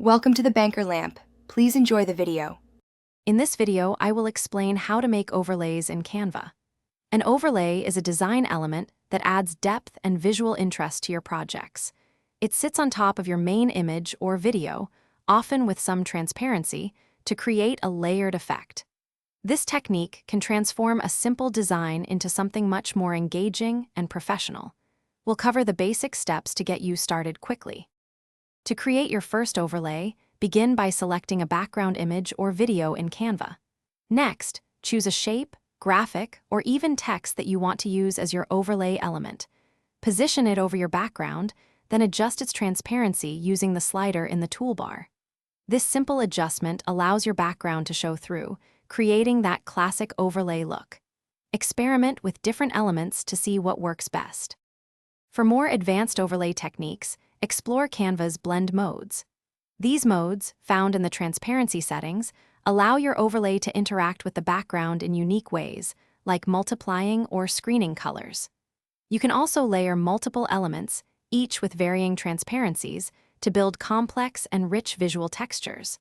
Welcome to the Banker Lamp. Please enjoy the video. In this video, I will explain how to make overlays in Canva. An overlay is a design element that adds depth and visual interest to your projects. It sits on top of your main image or video, often with some transparency, to create a layered effect. This technique can transform a simple design into something much more engaging and professional. We'll cover the basic steps to get you started quickly. To create your first overlay, begin by selecting a background image or video in Canva. Next, choose a shape, graphic, or even text that you want to use as your overlay element. Position it over your background, then adjust its transparency using the slider in the toolbar. This simple adjustment allows your background to show through, creating that classic overlay look. Experiment with different elements to see what works best. For more advanced overlay techniques, explore Canva's blend modes. These modes, found in the transparency settings, allow your overlay to interact with the background in unique ways, like multiplying or screening colors. You can also layer multiple elements, each with varying transparencies, to build complex and rich visual textures.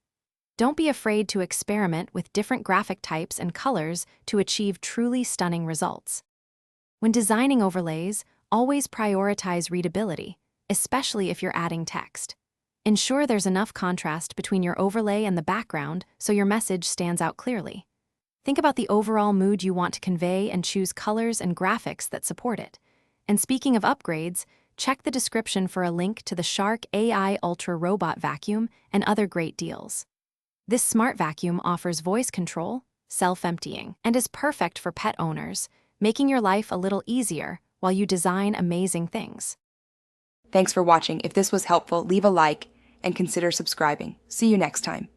Don't be afraid to experiment with different graphic types and colors to achieve truly stunning results. When designing overlays, always prioritize readability, especially if you're adding text. Ensure there's enough contrast between your overlay and the background so your message stands out clearly. Think about the overall mood you want to convey and choose colors and graphics that support it. And speaking of upgrades, check the description for a link to the Shark AI Ultra Robot Vacuum and other great deals. This smart vacuum offers voice control, self-emptying, and is perfect for pet owners, making your life a little easier while you design amazing things. Thanks for watching. If this was helpful, leave a like and consider subscribing. See you next time.